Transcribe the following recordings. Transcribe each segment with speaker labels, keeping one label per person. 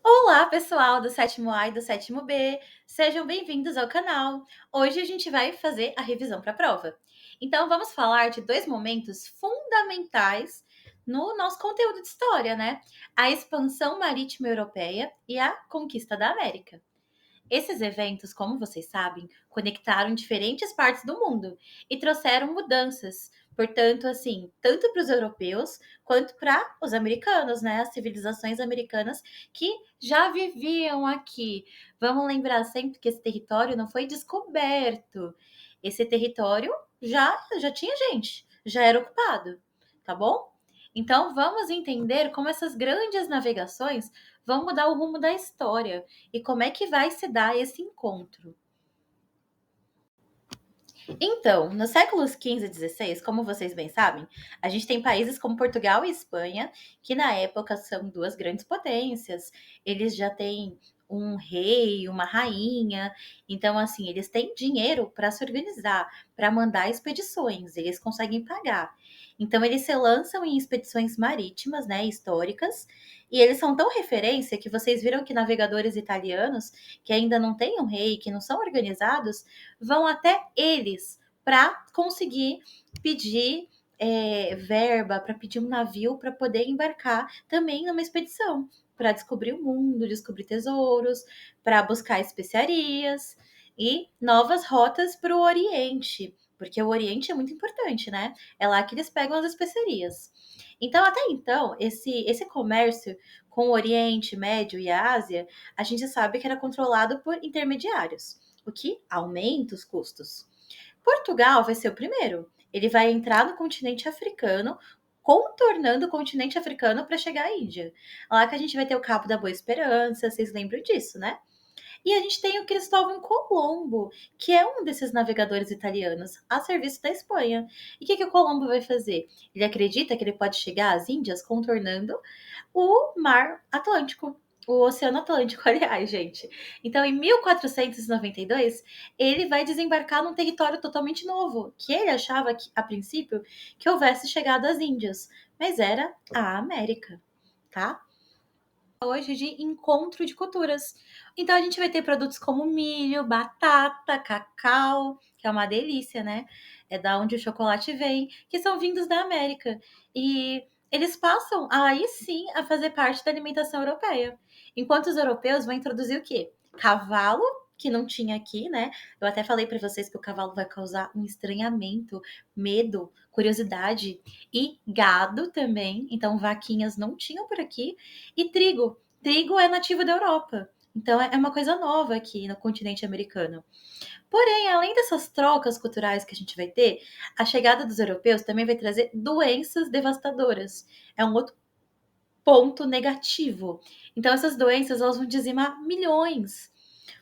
Speaker 1: Olá, pessoal do sétimo A e do sétimo B, sejam bem-vindos ao canal. Hoje a gente vai fazer a revisão para a prova. Então, vamos falar de dois momentos fundamentais no nosso conteúdo de história, né? A expansão marítima europeia e a conquista da América. Esses eventos, como vocês sabem, conectaram diferentes partes do mundo e trouxeram mudanças. Portanto, assim, tanto para os europeus quanto para os americanos, né? As civilizações americanas que já viviam aqui. Vamos lembrar sempre que esse território não foi descoberto. Esse território já tinha gente, já era ocupado, tá bom? Então, vamos entender como essas grandes navegações vão mudar o rumo da história e como é que vai se dar esse encontro. Então, nos séculos XV e XVI, como vocês bem sabem, a gente tem países como Portugal e Espanha, que na época são duas grandes potências. Eles já têm um rei, uma rainha, então assim, eles têm dinheiro para se organizar, para mandar expedições, eles conseguem pagar. Então eles se lançam em expedições marítimas, né, históricas, e eles são tão referência que vocês viram que navegadores italianos que ainda não têm um rei, que não são organizados, vão até eles para conseguir pedir verba, para pedir um navio para poder embarcar também numa expedição, para descobrir o mundo, descobrir tesouros, para buscar especiarias e novas rotas para o Oriente, porque o Oriente é muito importante, né? É lá que eles pegam as especiarias. Então, até então, esse comércio com o Oriente Médio e a Ásia, a gente sabe que era controlado por intermediários, o que aumenta os custos. Portugal vai ser o primeiro. Ele vai entrar no continente africano, contornando o continente africano para chegar à Índia. Lá que a gente vai ter o Cabo da Boa Esperança, vocês lembram disso, né? E a gente tem o Cristóvão Colombo, que é um desses navegadores italianos a serviço da Espanha. E o que o Colombo vai fazer? Ele acredita que ele pode chegar às Índias contornando o Mar Atlântico. O Oceano Atlântico, aliás, gente. Então, em 1492, ele vai desembarcar num território totalmente novo, que ele achava, que, a princípio, que houvesse chegado às Índias, mas era a América, tá? Hoje de encontro de culturas. Então a gente vai ter produtos como milho, batata, cacau, que é uma delícia, né? É da onde o chocolate vem, que são vindos da América. E eles passam aí sim a fazer parte da alimentação europeia. Enquanto os europeus vão introduzir o quê? Cavalo, que não tinha aqui, né? Eu até falei para vocês que o cavalo vai causar um estranhamento, medo, curiosidade e gado também. Então vaquinhas não tinham por aqui. E trigo. Trigo é nativo da Europa. Então é uma coisa nova aqui no continente americano. Porém, além dessas trocas culturais que a gente vai ter, a chegada dos europeus também vai trazer doenças devastadoras. É um outro ponto negativo. Então, essas doenças elas vão dizimar milhões.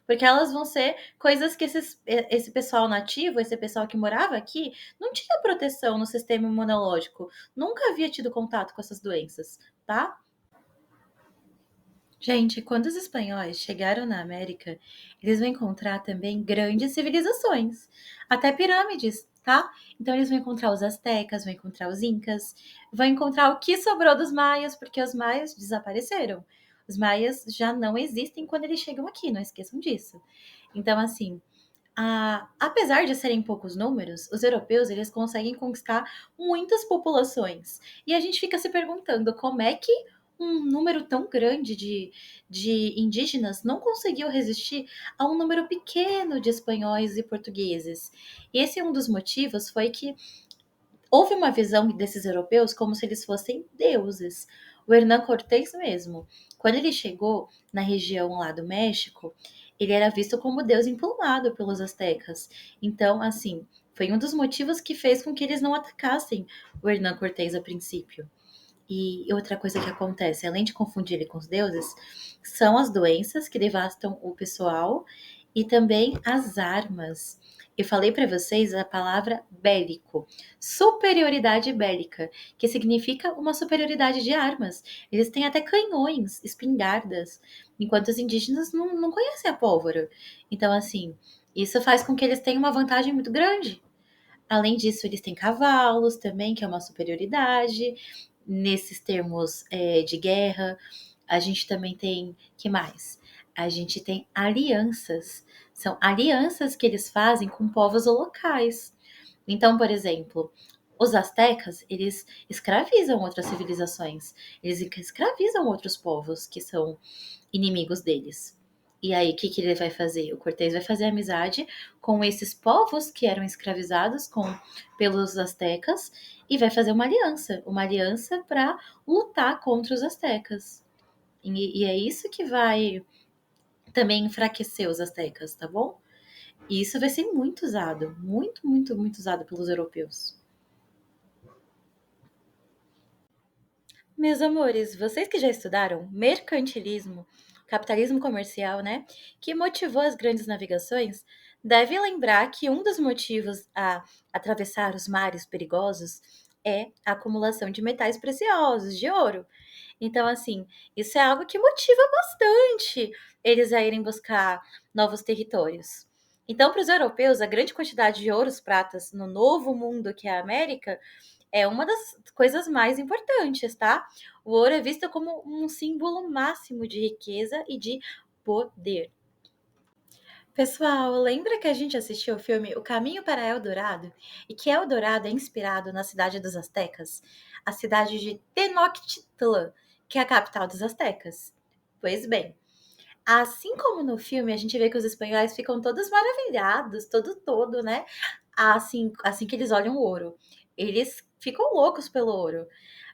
Speaker 1: Porque elas vão ser coisas que esse pessoal nativo, esse pessoal que morava aqui, não tinha proteção no sistema imunológico. Nunca havia tido contato com essas doenças, tá? Gente, quando os espanhóis chegaram na América, eles vão encontrar também grandes civilizações, até pirâmides, tá? Então eles vão encontrar os astecas, vão encontrar os incas, vão encontrar o que sobrou dos maias, porque os maias desapareceram. Os maias já não existem quando eles chegam aqui, não esqueçam disso. Então, assim, apesar de serem poucos números, os europeus eles conseguem conquistar muitas populações. E a gente fica se perguntando como é que um número tão grande de indígenas não conseguiu resistir a um número pequeno de espanhóis e portugueses. E esse é um dos motivos foi que houve uma visão desses europeus como se eles fossem deuses. O Hernán Cortés mesmo, quando ele chegou na região lá do México, ele era visto como deus emplumado pelos astecas. Então, assim, foi um dos motivos que fez com que eles não atacassem o Hernán Cortés a princípio. E outra coisa que acontece, além de confundir ele com os deuses, são as doenças que devastam o pessoal e também as armas. Eu falei para vocês a palavra bélico, superioridade bélica, que significa uma superioridade de armas. Eles têm até canhões, espingardas, enquanto os indígenas não conhecem a pólvora. Então, assim, isso faz com que eles tenham uma vantagem muito grande. Além disso, eles têm cavalos também, que é uma superioridade nesses termos de guerra. A gente também tem, que mais? A gente tem alianças. São alianças que eles fazem com povos locais. Então, por exemplo, os astecas, eles escravizam outras civilizações. Eles escravizam outros povos que são inimigos deles. E aí, o que, que ele vai fazer? O Cortês vai fazer amizade com esses povos que eram escravizados pelos astecas e vai fazer uma aliança para lutar contra os astecas. E é isso que vai também enfraquecer os astecas, tá bom? E isso vai ser muito usado, muito, muito, muito usado pelos europeus. Meus amores, vocês que já estudaram mercantilismo, capitalismo comercial, né, que motivou as grandes navegações, devem lembrar que um dos motivos a atravessar os mares perigosos é a acumulação de metais preciosos, de ouro. Então, assim, isso é algo que motiva bastante eles a irem buscar novos territórios. Então, para os europeus, a grande quantidade de ouros, pratas no novo mundo que é a América é uma das coisas mais importantes, tá? O ouro é visto como um símbolo máximo de riqueza e de poder. Pessoal, lembra que a gente assistiu o filme O Caminho para Eldorado? E que Eldorado é inspirado na cidade dos astecas? A cidade de Tenochtitlan, que é a capital dos astecas. Pois bem, assim como no filme, a gente vê que os espanhóis ficam todos maravilhados, todo, né? Assim que eles olham o ouro. Eles ficam loucos pelo ouro.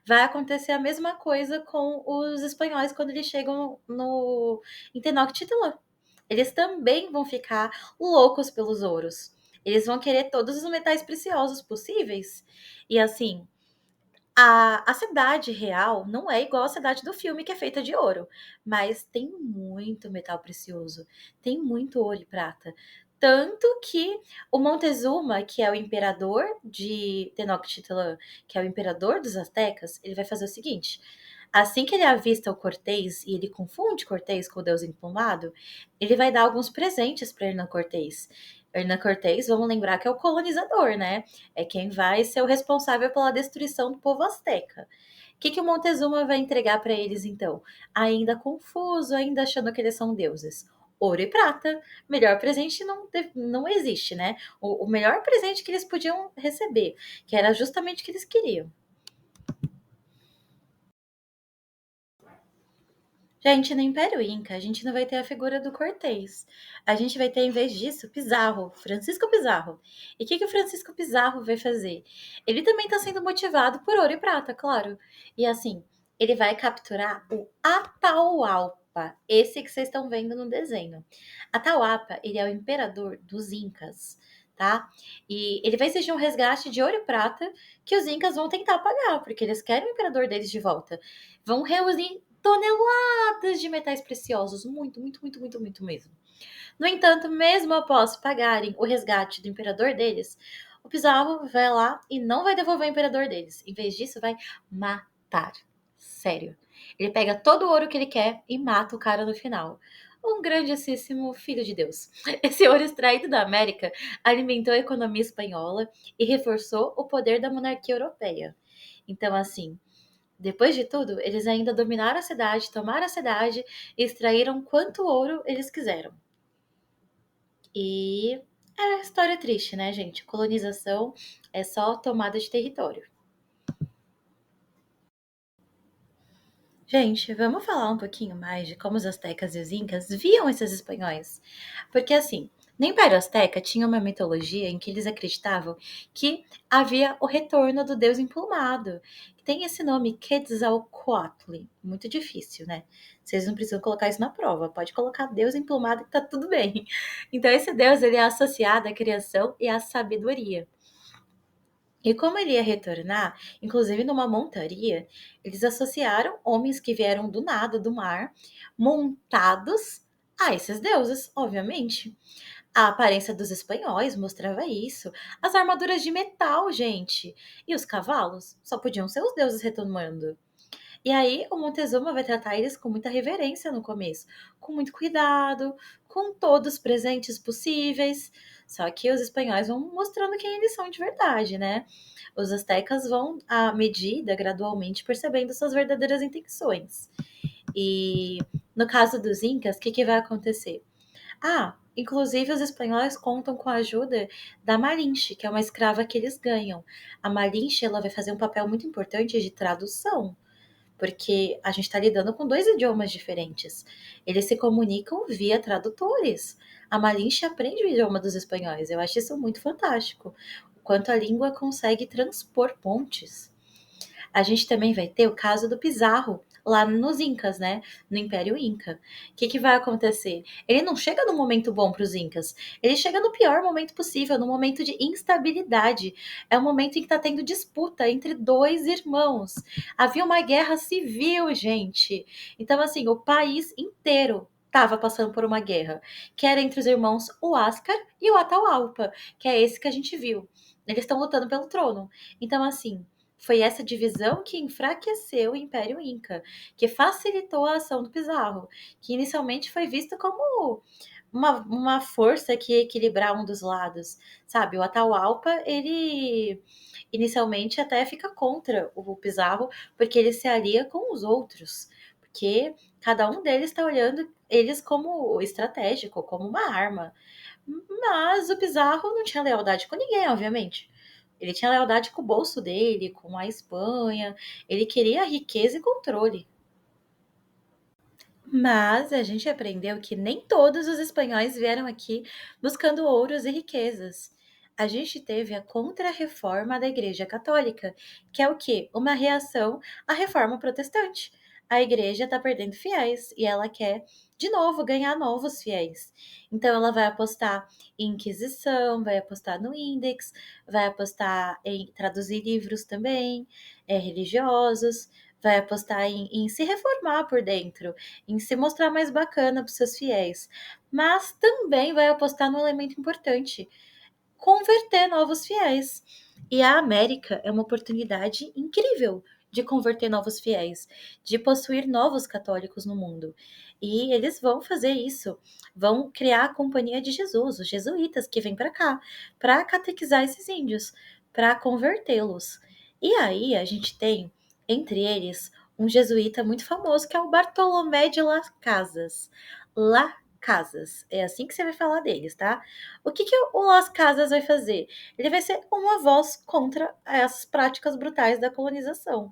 Speaker 1: Vai acontecer a mesma coisa com os espanhóis quando eles chegam no em Tenochtitlan. Eles também vão ficar loucos pelos ouros. Eles vão querer todos os metais preciosos possíveis. E assim, a cidade real não é igual à cidade do filme, que é feita de ouro, mas tem muito metal precioso, tem muito ouro e prata. Tanto que o Montezuma, que é o imperador de Tenochtitlan, que é o imperador dos astecas, ele vai fazer o seguinte: assim que ele avista o Cortês e ele confunde Cortês com o Deus Emplumado, ele vai dar alguns presentes para Hernán Cortés. Hernán Cortés, vamos lembrar que é o colonizador, né? É quem vai ser o responsável pela destruição do povo asteca. O que o Montezuma vai entregar para eles, então? Ainda confuso, ainda achando que eles são deuses. Ouro e prata. Melhor presente não existe, né? O melhor presente que eles podiam receber, que era justamente o que eles queriam. Gente, no Império Inca, a gente não vai ter a figura do Cortês. A gente vai ter, em vez disso, Pizarro, Francisco Pizarro. E o que o Francisco Pizarro vai fazer? Ele também está sendo motivado por ouro e prata, claro. E assim, ele vai capturar o Atahualpa, esse que vocês estão vendo no desenho. Atahualpa, ele é o imperador dos Incas, tá? E ele vai exigir um resgate de ouro e prata que os Incas vão tentar pagar, porque eles querem o imperador deles de volta. Vão reunir toneladas de metais preciosos, muito, muito, muito, muito, muito mesmo. No entanto, mesmo após pagarem o resgate do imperador deles, o Pizarro vai lá e não vai devolver o imperador deles. Em vez disso, vai matar. Sério. Ele pega todo o ouro que ele quer e mata o cara no final. Um grandíssimo filho de Deus. Esse ouro extraído da América alimentou a economia espanhola e reforçou o poder da monarquia europeia. Então, assim, depois de tudo, eles ainda dominaram a cidade, tomaram a cidade e extraíram quanto ouro eles quiseram. E é história triste, né, gente? Colonização é só tomada de território. Gente, vamos falar um pouquinho mais de como os astecas e os incas viam esses espanhóis. Porque assim, no Império Azteca tinha uma mitologia em que eles acreditavam que havia o retorno do deus emplumado. Tem esse nome Quetzalcoatl, muito difícil, né? Vocês não precisam colocar isso na prova, pode colocar deus emplumado que tá tudo bem. Então esse deus ele é associado à criação e à sabedoria. E como ele ia retornar, inclusive numa montaria, eles associaram homens que vieram do nada, do mar, montados a esses deuses, obviamente. A aparência dos espanhóis mostrava isso. As armaduras de metal, gente. E os cavalos só podiam ser os deuses retomando. E aí o Montezuma vai tratar eles com muita reverência no começo, com muito cuidado, com todos os presentes possíveis. Só que os espanhóis vão mostrando quem eles são de verdade, né? Os astecas vão, à medida, gradualmente percebendo suas verdadeiras intenções. E no caso dos Incas, o que, que vai acontecer? Ah, inclusive os espanhóis contam com a ajuda da Malinche, que é uma escrava que eles ganham. A Malinche, ela vai fazer um papel muito importante de tradução, porque a gente está lidando com dois idiomas diferentes. Eles se comunicam via tradutores. A Malinche aprende o idioma dos espanhóis. Eu acho isso muito fantástico. O quanto a língua consegue transpor pontes. A gente também vai ter o caso do Pizarro, lá nos Incas, né? No Império Inca. O que, que vai acontecer? Ele não chega no momento bom para os Incas. Ele chega no pior momento possível, no momento de instabilidade. É o momento em que está tendo disputa entre dois irmãos. Havia uma guerra civil, gente. Então, assim, o país inteiro estava passando por uma guerra, que era entre os irmãos Huáscar e o Atahualpa, que é esse que a gente viu. Eles estão lutando pelo trono. Então, assim, foi essa divisão que enfraqueceu o Império Inca, que facilitou a ação do Pizarro, que inicialmente foi visto como uma força que ia equilibrar um dos lados, sabe? O Atahualpa, ele inicialmente até fica contra o Pizarro, porque ele se alia com os outros, porque cada um deles está olhando eles como estratégico, como uma arma. Mas o Pizarro não tinha lealdade com ninguém, obviamente. Ele tinha lealdade com o bolso dele, com a Espanha. Ele queria riqueza e controle. Mas a gente aprendeu que nem todos os espanhóis vieram aqui buscando ouros e riquezas. A gente teve a Contra-Reforma da Igreja Católica, que é o quê? Uma reação à Reforma Protestante. A igreja está perdendo fiéis e ela quer, de novo, ganhar novos fiéis. Então, ela vai apostar em Inquisição, vai apostar no Index, vai apostar em traduzir livros também, religiosos, vai apostar em se reformar por dentro, em se mostrar mais bacana para os seus fiéis, mas também vai apostar no elemento importante: converter novos fiéis. E a América é uma oportunidade incrível de converter novos fiéis, de possuir novos católicos no mundo. E eles vão fazer isso, vão criar a Companhia de Jesus, os jesuítas que vêm para cá, para catequizar esses índios, para convertê-los. E aí a gente tem, entre eles, um jesuíta muito famoso que é o Bartolomé de Las Casas. Las Casas, é assim que você vai falar deles, tá? O que, que o Las Casas vai fazer? Ele vai ser uma voz contra essas práticas brutais da colonização.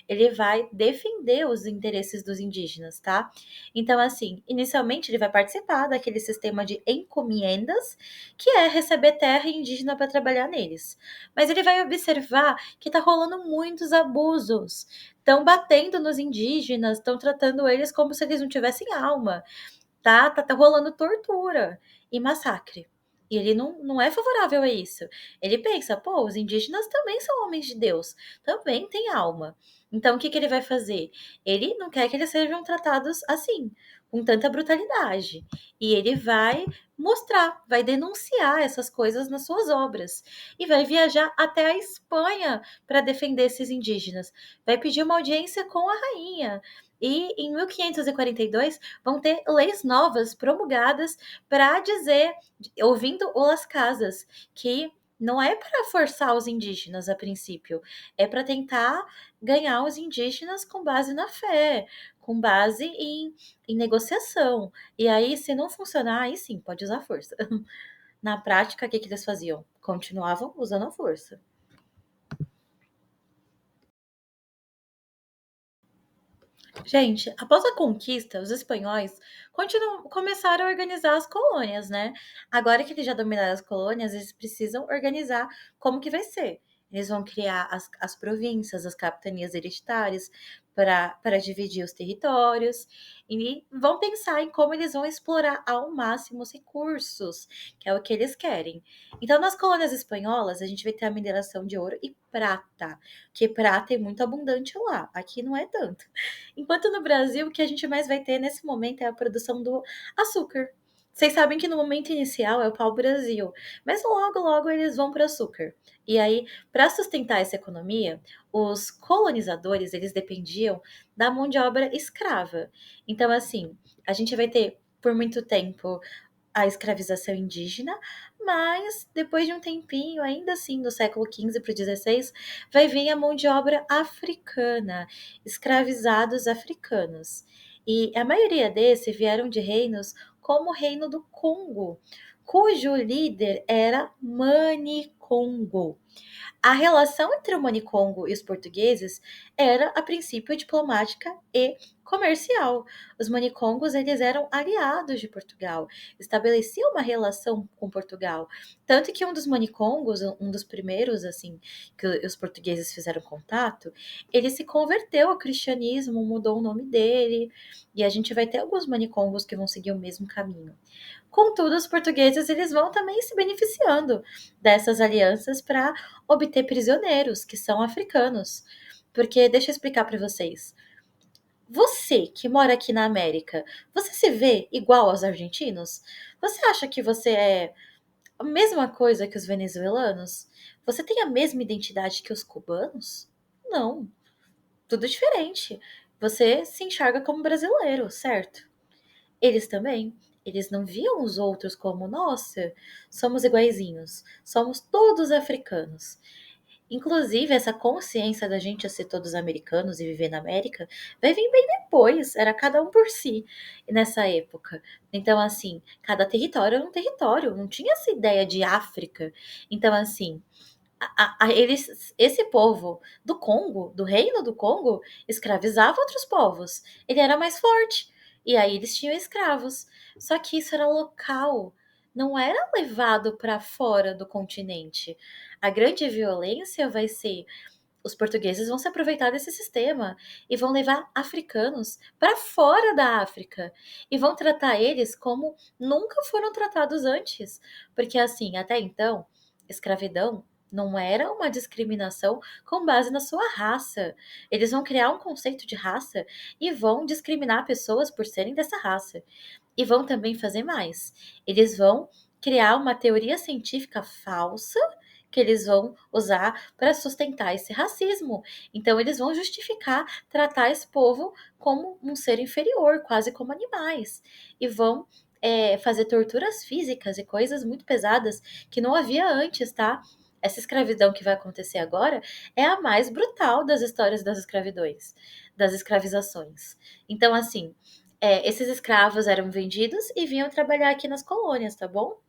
Speaker 1: Ele vai defender os interesses dos indígenas, tá? Então, assim, inicialmente ele vai participar daquele sistema de encomiendas, que é receber terra indígena para trabalhar neles. Mas ele vai observar que tá rolando muitos abusos. Estão batendo nos indígenas, estão tratando eles como se eles não tivessem alma. Tá rolando tortura e massacre. E ele não é favorável a isso. Ele pensa, pô, os indígenas também são homens de Deus, também têm alma. Então, o que, que ele vai fazer? Ele não quer que eles sejam tratados assim, com tanta brutalidade. E ele vai mostrar, vai denunciar essas coisas nas suas obras. E vai viajar até a Espanha para defender esses indígenas. Vai pedir uma audiência com a rainha. E em 1542 vão ter leis novas promulgadas para dizer, ouvindo o Las Casas, que não é para forçar os indígenas a princípio, é para tentar ganhar os indígenas com base na fé, com base em negociação. E aí, se não funcionar, aí sim, pode usar força. Na prática, o que, que eles faziam? Continuavam usando a força. Gente, após a conquista, os espanhóis começaram a organizar as colônias, né? Agora que eles já dominaram as colônias, eles precisam organizar como que vai ser. Eles vão criar as províncias, as capitanias hereditárias para dividir os territórios e vão pensar em como eles vão explorar ao máximo os recursos, que é o que eles querem. Então, nas colônias espanholas, a gente vai ter a mineração de ouro e prata, que prata é muito abundante lá, aqui não é tanto. Enquanto no Brasil, o que a gente mais vai ter nesse momento é a produção do açúcar. Vocês sabem que no momento inicial é o pau-brasil, mas logo, logo eles vão para o açúcar. E aí, para sustentar essa economia, os colonizadores, eles dependiam da mão de obra escrava. Então, assim, a gente vai ter, por muito tempo, a escravização indígena, mas depois de um tempinho, ainda assim, do século XV para o XVI, vai vir a mão de obra africana, escravizados africanos. E a maioria desses vieram de reinos como o Reino do Congo, cujo líder era Manicongo. A relação entre o Manicongo e os portugueses era, a princípio, diplomática e comercial. Os Manicongos eles eram aliados de Portugal, estabeleciam uma relação com Portugal. Tanto que um dos Manicongos, um dos primeiros assim que os portugueses fizeram contato, ele se converteu ao cristianismo, mudou o nome dele, e a gente vai ter alguns Manicongos que vão seguir o mesmo caminho. Contudo, os portugueses eles vão também se beneficiando dessas alianças para obter prisioneiros que são africanos. Porque deixa eu explicar para vocês. Você que mora aqui na América, você se vê igual aos argentinos? Você acha que você é a mesma coisa que os venezuelanos? Você tem a mesma identidade que os cubanos? Não, tudo diferente. Você se enxerga como brasileiro, certo? Eles também. Eles não viam os outros como, nossa, somos iguaizinhos, somos todos africanos. Inclusive, essa consciência da gente ser todos americanos e viver na América vai vir bem depois, era cada um por si nessa época. Então, assim, cada território era um território, não tinha essa ideia de África. Então, assim, esse povo do Congo, do reino do Congo, escravizava outros povos. Ele era mais forte. E aí eles tinham escravos. Só que isso era local, não era levado para fora do continente. A grande violência vai ser os portugueses vão se aproveitar desse sistema e vão levar africanos para fora da África e vão tratar eles como nunca foram tratados antes, porque assim, até então, escravidão não era uma discriminação com base na sua raça. Eles vão criar um conceito de raça e vão discriminar pessoas por serem dessa raça. E vão também fazer mais. Eles vão criar uma teoria científica falsa que eles vão usar para sustentar esse racismo. Então, eles vão justificar tratar esse povo como um ser inferior, quase como animais. E vão fazer torturas físicas e coisas muito pesadas que não havia antes, tá? Essa escravidão que vai acontecer agora é a mais brutal das histórias das escravidões, das escravizações. Então, assim, esses escravos eram vendidos e vinham trabalhar aqui nas colônias, tá bom?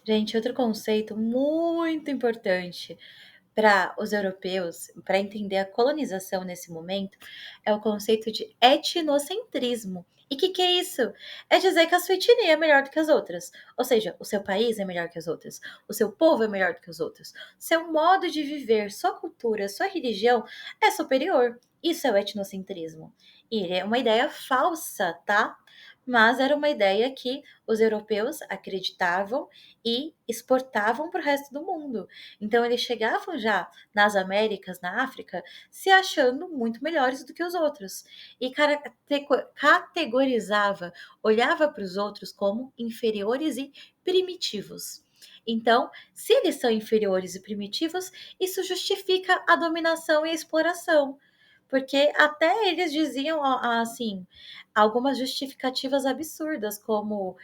Speaker 1: Gente, outro conceito muito importante para os europeus, para entender a colonização nesse momento, é o conceito de etnocentrismo. E o que é isso? É dizer que a sua etnia é melhor do que as outras. Ou seja, o seu país é melhor que as outras. O seu povo é melhor do que os outros. Seu modo de viver, sua cultura, sua religião é superior. Isso é o etnocentrismo. E ele é uma ideia falsa, tá? Mas era uma ideia que os europeus acreditavam e exportavam para o resto do mundo. Então eles chegavam já nas Américas, na África, se achando muito melhores do que os outros e categorizava, olhava para os outros como inferiores e primitivos. Então, se eles são inferiores e primitivos, isso justifica a dominação e a exploração. Porque até eles diziam assim algumas justificativas absurdas, como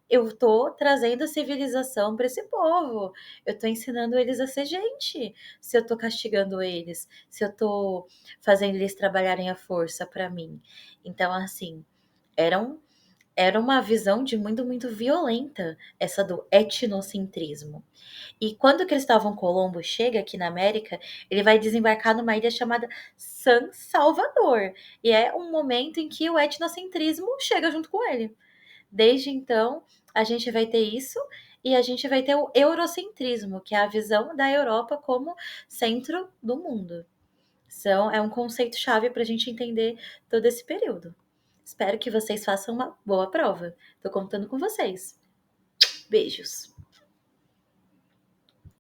Speaker 1: eu tô trazendo civilização para esse povo, eu tô ensinando eles a ser gente, se eu tô castigando eles, se eu tô fazendo eles trabalharem à força para mim. Então, assim, eram era uma visão de muito violenta, essa do etnocentrismo. E quando Cristóvão Colombo chega aqui na América, ele vai desembarcar numa ilha chamada San Salvador. E é um momento em que o etnocentrismo chega junto com ele. Desde então, a gente vai ter isso e a gente vai ter o eurocentrismo, que é a visão da Europa como centro do mundo. É um conceito-chave para a gente entender todo esse período. Espero que vocês façam uma boa prova. Estou contando com vocês. Beijos!